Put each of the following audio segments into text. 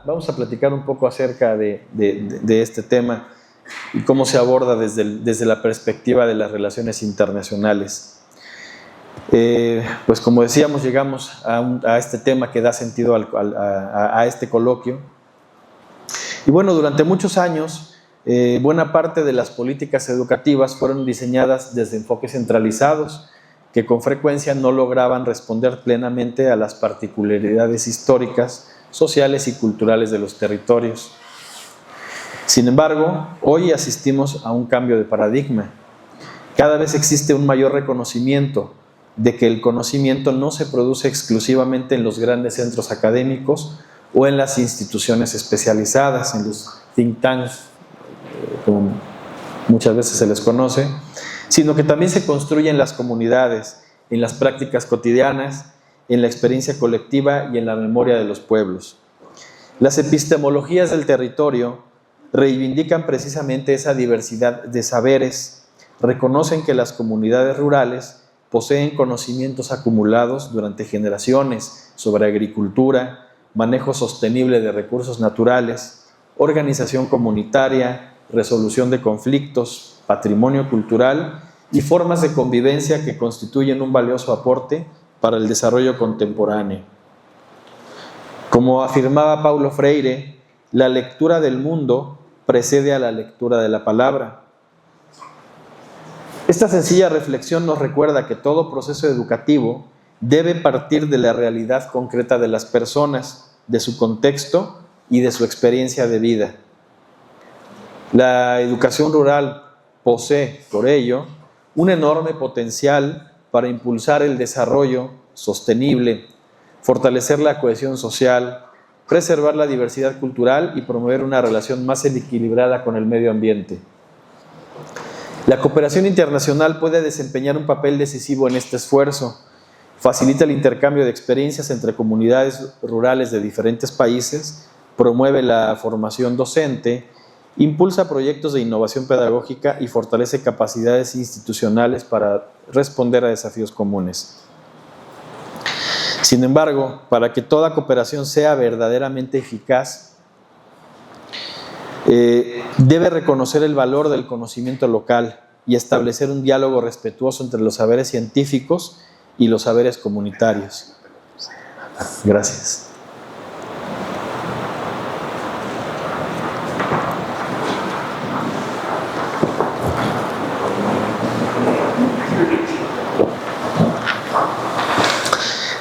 vamos a platicar un poco acerca de este tema y cómo se aborda desde la perspectiva de las relaciones internacionales. Pues como decíamos, llegamos a este tema que da sentido a este coloquio. Y bueno, durante muchos años, buena parte de las políticas educativas fueron diseñadas desde enfoques centralizados, que con frecuencia no lograban responder plenamente a las particularidades históricas, sociales y culturales de los territorios. Sin embargo, hoy asistimos a un cambio de paradigma. Cada vez existe un mayor reconocimiento de que el conocimiento no se produce exclusivamente en los grandes centros académicos o en las instituciones especializadas, en los think tanks, como muchas veces se les conoce, sino que también se construye en las comunidades, en las prácticas cotidianas, en la experiencia colectiva y en la memoria de los pueblos. Las epistemologías del territorio reivindican precisamente esa diversidad de saberes, reconocen que las comunidades rurales poseen conocimientos acumulados durante generaciones sobre agricultura, manejo sostenible de recursos naturales, organización comunitaria, resolución de conflictos, patrimonio cultural y formas de convivencia que constituyen un valioso aporte para el desarrollo contemporáneo. Como afirmaba Paulo Freire, la lectura del mundo precede a la lectura de la palabra. Esta sencilla reflexión nos recuerda que todo proceso educativo debe partir de la realidad concreta de las personas, de su contexto y de su experiencia de vida. La educación rural posee, por ello, un enorme potencial para impulsar el desarrollo sostenible, fortalecer la cohesión social, preservar la diversidad cultural y promover una relación más equilibrada con el medio ambiente. La cooperación internacional puede desempeñar un papel decisivo en este esfuerzo. Facilita el intercambio de experiencias entre comunidades rurales de diferentes países, promueve la formación docente, impulsa proyectos de innovación pedagógica y fortalece capacidades institucionales para responder a desafíos comunes. Sin embargo, para que toda cooperación sea verdaderamente eficaz, debe reconocer el valor del conocimiento local y establecer un diálogo respetuoso entre los saberes científicos y los saberes comunitarios. Gracias.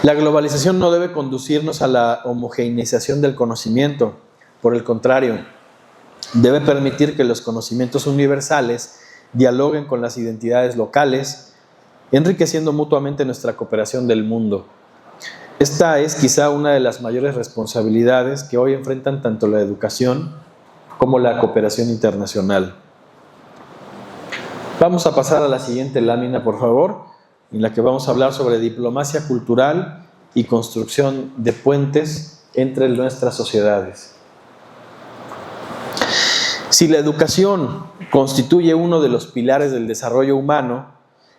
La globalización no debe conducirnos a la homogeneización del conocimiento. Por el contrario, debe permitir que los conocimientos universales dialoguen con las identidades locales, enriqueciendo mutuamente nuestra cooperación del mundo. Esta es quizá una de las mayores responsabilidades que hoy enfrentan tanto la educación como la cooperación internacional. Vamos a pasar a la siguiente lámina, por favor, en la que vamos a hablar sobre diplomacia cultural y construcción de puentes entre nuestras sociedades. Si la educación constituye uno de los pilares del desarrollo humano,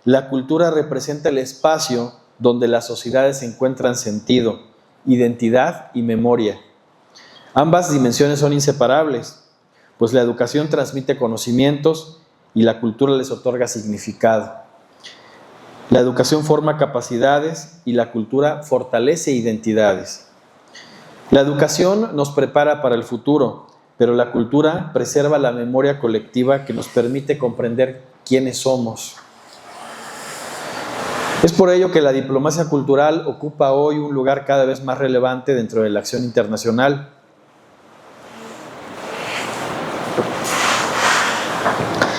la cultura representa el espacio donde las sociedades encuentran sentido, identidad y memoria. Ambas dimensiones son inseparables, pues la educación transmite conocimientos y la cultura les otorga significado. La educación forma capacidades y la cultura fortalece identidades. La educación nos prepara para el futuro, pero la cultura preserva la memoria colectiva que nos permite comprender quiénes somos. Es por ello que la diplomacia cultural ocupa hoy un lugar cada vez más relevante dentro de la acción internacional.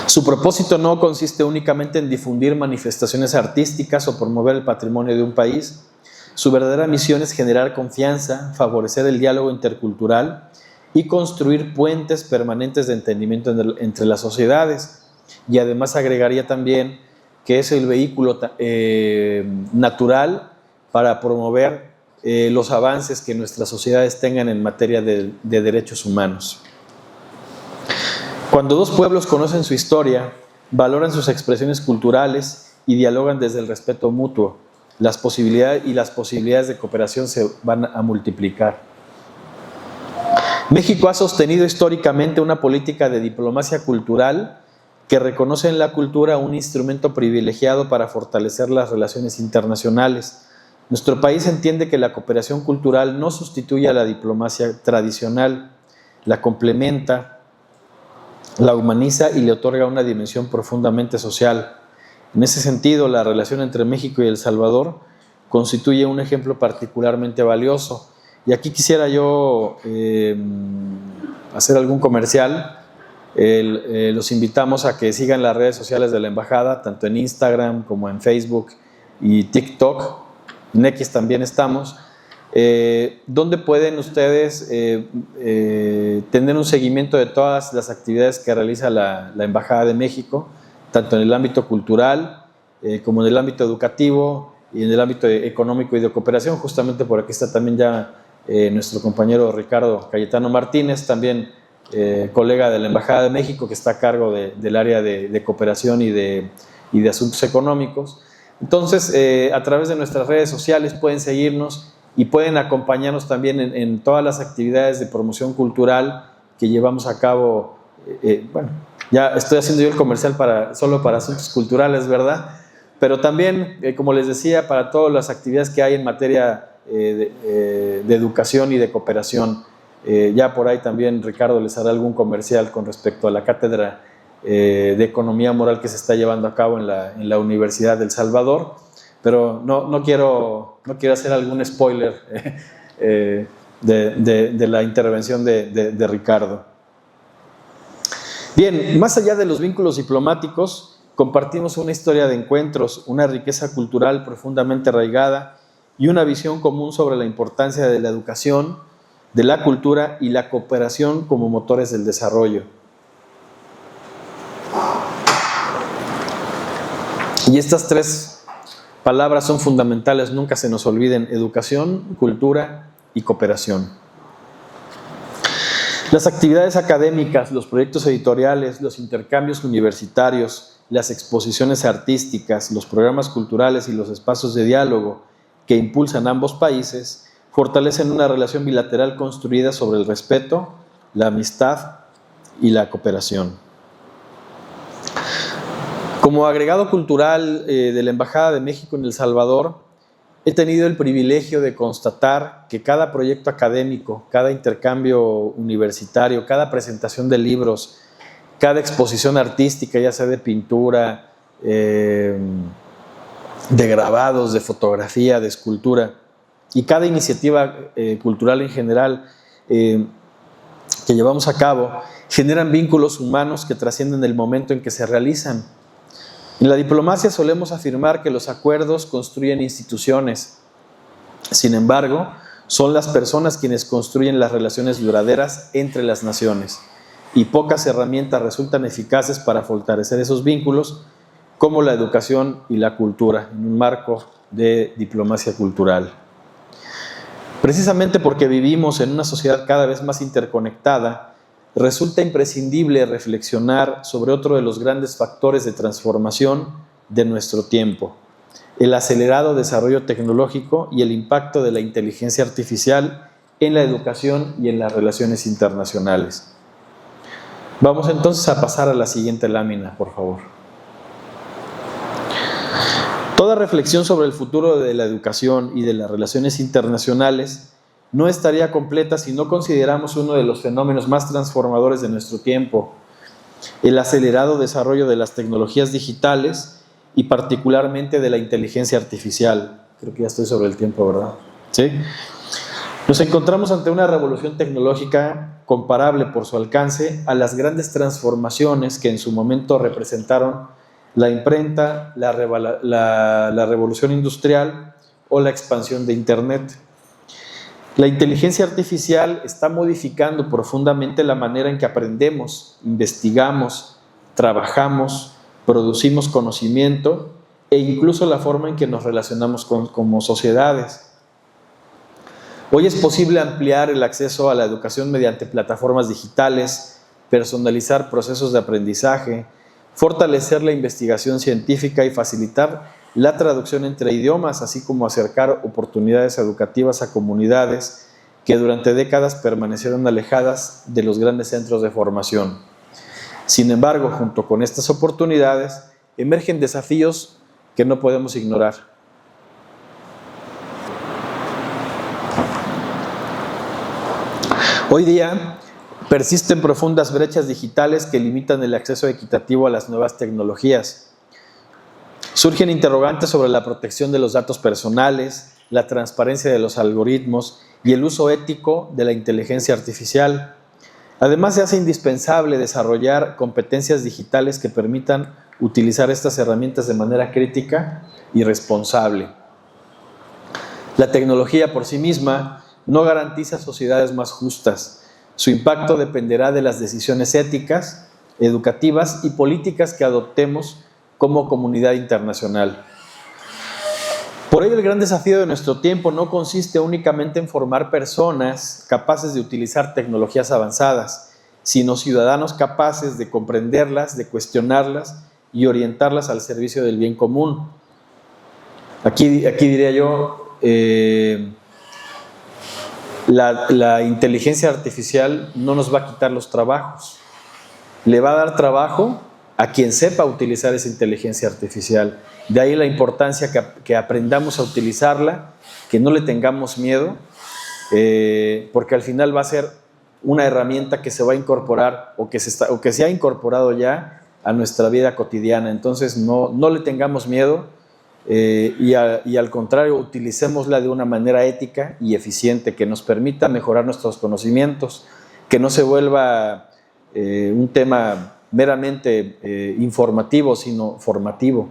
Su propósito no consiste únicamente en difundir manifestaciones artísticas o promover el patrimonio de un país. Su verdadera misión es generar confianza, favorecer el diálogo intercultural y construir puentes permanentes de entendimiento entre las sociedades. Y además agregaría también que es el vehículo natural para promover los avances que nuestras sociedades tengan en materia de derechos humanos. Cuando dos pueblos conocen su historia, valoran sus expresiones culturales y dialogan desde el respeto mutuo, las posibilidades de cooperación se van a multiplicar. México ha sostenido históricamente una política de diplomacia cultural que reconoce en la cultura un instrumento privilegiado para fortalecer las relaciones internacionales. Nuestro país entiende que la cooperación cultural no sustituye a la diplomacia tradicional, la complementa, la humaniza y le otorga una dimensión profundamente social. En ese sentido, la relación entre México y El Salvador constituye un ejemplo particularmente valioso. Y aquí quisiera yo hacer algún comercial. Los invitamos a que sigan las redes sociales de la Embajada, tanto en Instagram como en Facebook y TikTok. En X también estamos. Donde pueden ustedes tener un seguimiento de todas las actividades que realiza la Embajada de México, tanto en el ámbito cultural como en el ámbito educativo y en el ámbito económico y de cooperación. Justamente por aquí está también ya nuestro compañero Ricardo Cayetano Martínez, también colega de la Embajada de México, que está a cargo del área de cooperación y de asuntos económicos. Entonces, a través de nuestras redes sociales pueden seguirnos y pueden acompañarnos también en todas las actividades de promoción cultural que llevamos a cabo. Bueno, ya estoy haciendo yo el comercial solo para asuntos culturales, ¿verdad? Pero también, como les decía, para todas las actividades que hay en materia de educación y de cooperación. Ya por ahí también Ricardo les hará algún comercial con respecto a la cátedra de Economía Moral que se está llevando a cabo en la Universidad del Salvador, pero no quiero hacer algún spoiler de la intervención de Ricardo. Bien, más allá de los vínculos diplomáticos, compartimos una historia de encuentros, una riqueza cultural profundamente arraigada y una visión común sobre la importancia de la educación, de la cultura y la cooperación como motores del desarrollo. Y estas tres palabras son fundamentales, nunca se nos olviden: educación, cultura y cooperación. Las actividades académicas, los proyectos editoriales, los intercambios universitarios, las exposiciones artísticas, los programas culturales y los espacios de diálogo que impulsan ambos países fortalecen una relación bilateral construida sobre el respeto, la amistad y la cooperación. Como agregado cultural de la Embajada de México en El Salvador, he tenido el privilegio de constatar que cada proyecto académico, cada intercambio universitario, cada presentación de libros, cada exposición artística, ya sea de pintura, de grabados, de fotografía, de escultura, y cada iniciativa cultural en general que llevamos a cabo, generan vínculos humanos que trascienden el momento en que se realizan. En la diplomacia solemos afirmar que los acuerdos construyen instituciones. Sin embargo, son las personas quienes construyen las relaciones duraderas entre las naciones, y pocas herramientas resultan eficaces para fortalecer esos vínculos, como la educación y la cultura, en un marco de diplomacia cultural. Precisamente porque vivimos en una sociedad cada vez más interconectada, resulta imprescindible reflexionar sobre otro de los grandes factores de transformación de nuestro tiempo: el acelerado desarrollo tecnológico y el impacto de la inteligencia artificial en la educación y en las relaciones internacionales. Vamos entonces a pasar a la siguiente lámina, por favor. Toda reflexión sobre el futuro de la educación y de las relaciones internacionales no estaría completa si no consideramos uno de los fenómenos más transformadores de nuestro tiempo: el acelerado desarrollo de las tecnologías digitales y particularmente de la inteligencia artificial. Creo que ya estoy sobre el tiempo, ¿verdad? ¿Sí? Nos encontramos ante una revolución tecnológica comparable por su alcance a las grandes transformaciones que en su momento representaron la imprenta, la revolución industrial o la expansión de Internet. La inteligencia artificial está modificando profundamente la manera en que aprendemos, investigamos, trabajamos, producimos conocimiento e incluso la forma en que nos relacionamos como sociedades. Hoy es posible ampliar el acceso a la educación mediante plataformas digitales, personalizar procesos de aprendizaje, fortalecer la investigación científica y facilitar la traducción entre idiomas, así como acercar oportunidades educativas a comunidades que durante décadas permanecieron alejadas de los grandes centros de formación. Sin embargo, junto con estas oportunidades, emergen desafíos que no podemos ignorar. Hoy día persisten profundas brechas digitales que limitan el acceso equitativo a las nuevas tecnologías. Surgen interrogantes sobre la protección de los datos personales, la transparencia de los algoritmos y el uso ético de la inteligencia artificial. Además, se hace indispensable desarrollar competencias digitales que permitan utilizar estas herramientas de manera crítica y responsable. La tecnología por sí misma no garantiza sociedades más justas. Su impacto dependerá de las decisiones éticas, educativas y políticas que adoptemos como comunidad internacional. Por ello, el gran desafío de nuestro tiempo no consiste únicamente en formar personas capaces de utilizar tecnologías avanzadas, sino ciudadanos capaces de comprenderlas, de cuestionarlas y orientarlas al servicio del bien común. Aquí diría yo, la inteligencia artificial no nos va a quitar los trabajos. Le va a dar trabajo a quien sepa utilizar esa inteligencia artificial. De ahí la importancia que aprendamos a utilizarla, que no le tengamos miedo, porque al final va a ser una herramienta que se va a incorporar o que se ha incorporado ya a nuestra vida cotidiana. Entonces no le tengamos miedo y al contrario, utilicémosla de una manera ética y eficiente que nos permita mejorar nuestros conocimientos, que no se vuelva un tema meramente informativo, sino formativo.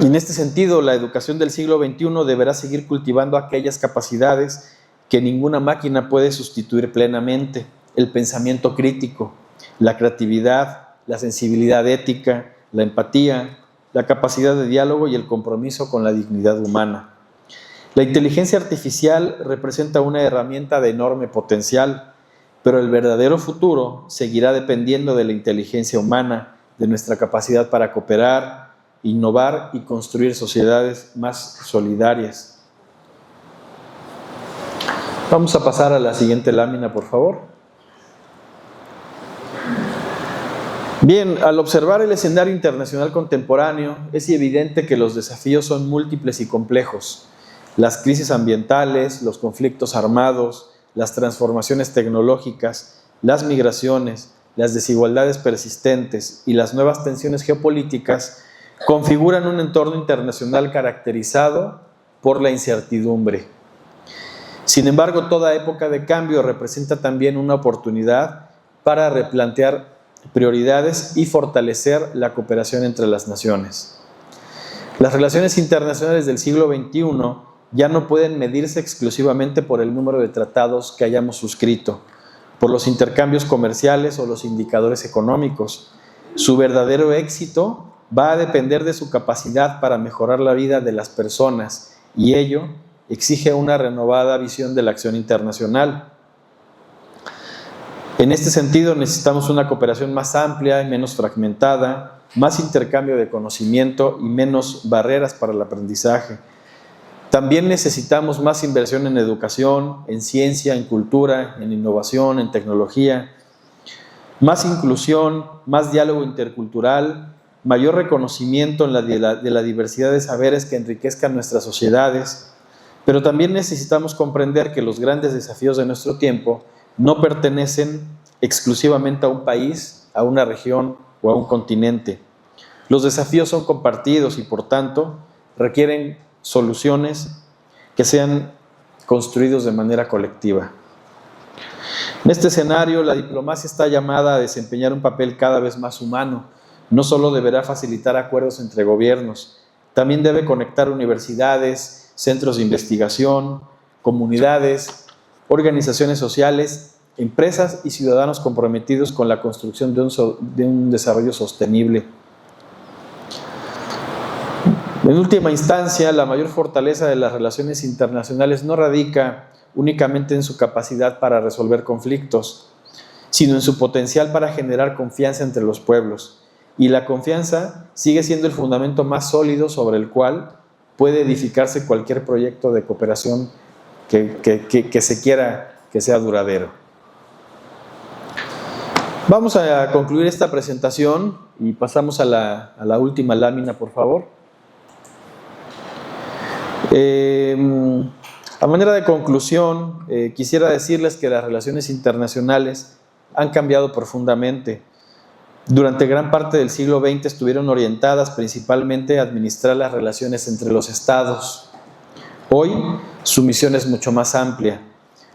En este sentido, la educación del siglo XXI deberá seguir cultivando aquellas capacidades que ninguna máquina puede sustituir plenamente: el pensamiento crítico, la creatividad, la sensibilidad ética, la empatía, la capacidad de diálogo y el compromiso con la dignidad humana. La inteligencia artificial representa una herramienta de enorme potencial, pero el verdadero futuro seguirá dependiendo de la inteligencia humana, de nuestra capacidad para cooperar, innovar y construir sociedades más solidarias. Vamos a pasar a la siguiente lámina, por favor. Bien, al observar el escenario internacional contemporáneo, es evidente que los desafíos son múltiples y complejos. Las crisis ambientales, los conflictos armados, las transformaciones tecnológicas, las migraciones, las desigualdades persistentes y las nuevas tensiones geopolíticas configuran un entorno internacional caracterizado por la incertidumbre. Sin embargo, toda época de cambio representa también una oportunidad para replantear prioridades y fortalecer la cooperación entre las naciones. Las relaciones internacionales del siglo XXI ya no pueden medirse exclusivamente por el número de tratados que hayamos suscrito, por los intercambios comerciales o los indicadores económicos. Su verdadero éxito va a depender de su capacidad para mejorar la vida de las personas, y ello exige una renovada visión de la acción internacional. En este sentido, necesitamos una cooperación más amplia y menos fragmentada, más intercambio de conocimiento y menos barreras para el aprendizaje. También necesitamos más inversión en educación, en ciencia, en cultura, en innovación, en tecnología, más inclusión, más diálogo intercultural, mayor reconocimiento de la diversidad de saberes que enriquezcan nuestras sociedades, pero también necesitamos comprender que los grandes desafíos de nuestro tiempo no pertenecen exclusivamente a un país, a una región o a un continente. Los desafíos son compartidos y, por tanto, requieren soluciones que sean construidos de manera colectiva. En este escenario, la diplomacia está llamada a desempeñar un papel cada vez más humano. No solo deberá facilitar acuerdos entre gobiernos, también debe conectar universidades, centros de investigación, comunidades, organizaciones sociales, empresas y ciudadanos comprometidos con la construcción de un desarrollo sostenible. En última instancia, la mayor fortaleza de las relaciones internacionales no radica únicamente en su capacidad para resolver conflictos, sino en su potencial para generar confianza entre los pueblos. Y la confianza sigue siendo el fundamento más sólido sobre el cual puede edificarse cualquier proyecto de cooperación que se quiera que sea duradero. Vamos a concluir esta presentación y pasamos a la última lámina, por favor. A manera de conclusión, quisiera decirles que las relaciones internacionales han cambiado profundamente. Durante gran parte del siglo XX estuvieron orientadas principalmente a administrar las relaciones entre los estados. Hoy, su misión es mucho más amplia.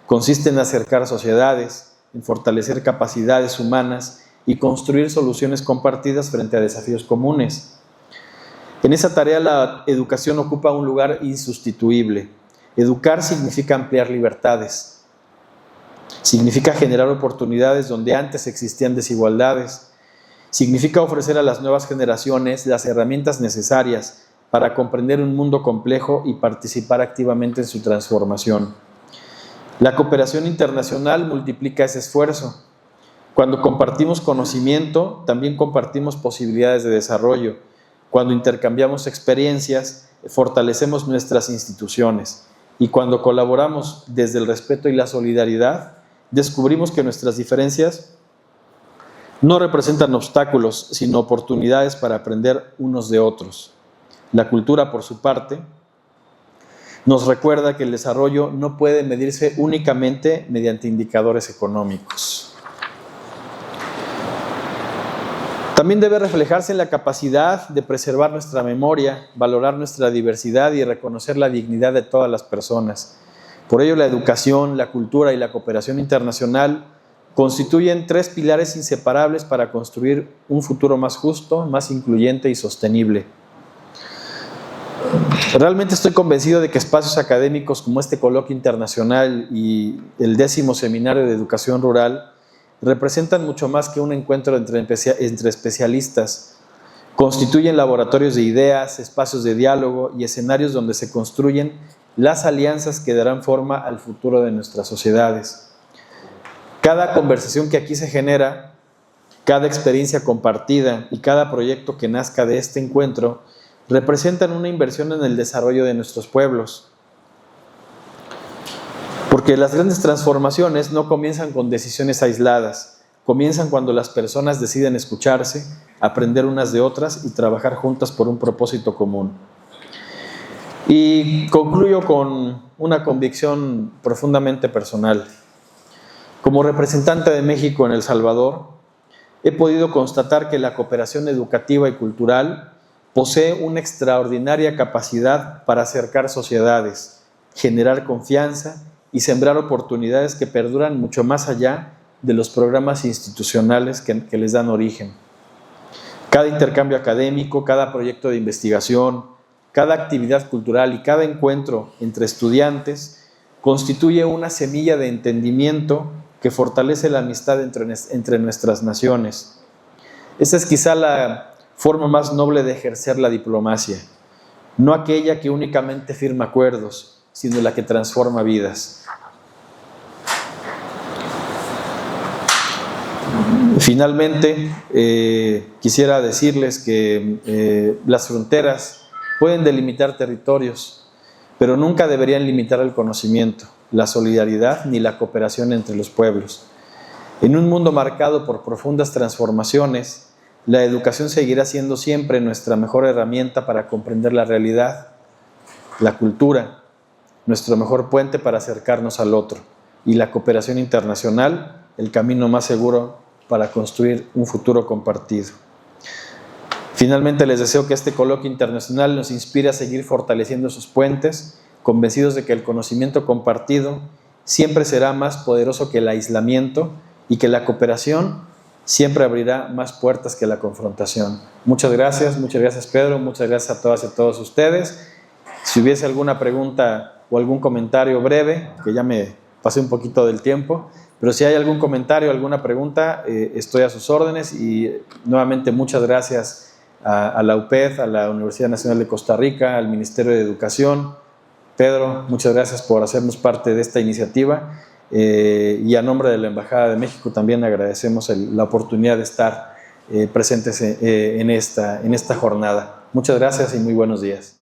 Consiste en acercar sociedades, en fortalecer capacidades humanas y construir soluciones compartidas frente a desafíos comunes. En esa tarea la educación ocupa un lugar insustituible. Educar significa ampliar libertades. Significa generar oportunidades donde antes existían desigualdades. Significa ofrecer a las nuevas generaciones las herramientas necesarias para comprender un mundo complejo y participar activamente en su transformación. La cooperación internacional multiplica ese esfuerzo. Cuando compartimos conocimiento, también compartimos posibilidades de desarrollo. Cuando intercambiamos experiencias, fortalecemos nuestras instituciones. Y cuando colaboramos desde el respeto y la solidaridad, descubrimos que nuestras diferencias no representan obstáculos, sino oportunidades para aprender unos de otros. La cultura, por su parte, nos recuerda que el desarrollo no puede medirse únicamente mediante indicadores económicos. También debe reflejarse en la capacidad de preservar nuestra memoria, valorar nuestra diversidad y reconocer la dignidad de todas las personas. Por ello, la educación, la cultura y la cooperación internacional constituyen tres pilares inseparables para construir un futuro más justo, más incluyente y sostenible. Realmente estoy convencido de que espacios académicos como este coloquio internacional y el 10º Seminario de Educación Rural representan mucho más que un encuentro entre especialistas. Constituyen laboratorios de ideas, espacios de diálogo y escenarios donde se construyen las alianzas que darán forma al futuro de nuestras sociedades. Cada conversación que aquí se genera, cada experiencia compartida y cada proyecto que nazca de este encuentro representan una inversión en el desarrollo de nuestros pueblos. Porque las grandes transformaciones no comienzan con decisiones aisladas, comienzan cuando las personas deciden escucharse, aprender unas de otras y trabajar juntas por un propósito común. Y concluyo con una convicción profundamente personal. Como representante de México en El Salvador, he podido constatar que la cooperación educativa y cultural posee una extraordinaria capacidad para acercar sociedades, generar confianza y sembrar oportunidades que perduran mucho más allá de los programas institucionales que les dan origen. Cada intercambio académico, cada proyecto de investigación, cada actividad cultural y cada encuentro entre estudiantes constituye una semilla de entendimiento que fortalece la amistad entre nuestras naciones. Esa es quizá la forma más noble de ejercer la diplomacia, no aquella que únicamente firma acuerdos, sino la que transforma vidas. Finalmente, quisiera decirles que las fronteras pueden delimitar territorios, pero nunca deberían limitar el conocimiento, la solidaridad ni la cooperación entre los pueblos. En un mundo marcado por profundas transformaciones, la educación seguirá siendo siempre nuestra mejor herramienta para comprender la realidad, la cultura, nuestro mejor puente para acercarnos al otro, y la cooperación internacional, el camino más seguro para construir un futuro compartido. Finalmente, les deseo que este coloquio internacional nos inspire a seguir fortaleciendo sus puentes, convencidos de que el conocimiento compartido siempre será más poderoso que el aislamiento y que la cooperación siempre abrirá más puertas que la confrontación. Muchas gracias Pedro, muchas gracias a todas y a todos ustedes. Si hubiese alguna pregunta o algún comentario breve, que ya me pasé un poquito del tiempo, pero si hay algún comentario, alguna pregunta, estoy a sus órdenes. Y nuevamente muchas gracias a la UPED, a la Universidad Nacional de Costa Rica, al Ministerio de Educación. Pedro, muchas gracias por hacernos parte de esta iniciativa, y a nombre de la Embajada de México también agradecemos la oportunidad de estar presentes en esta jornada. Muchas gracias y muy buenos días.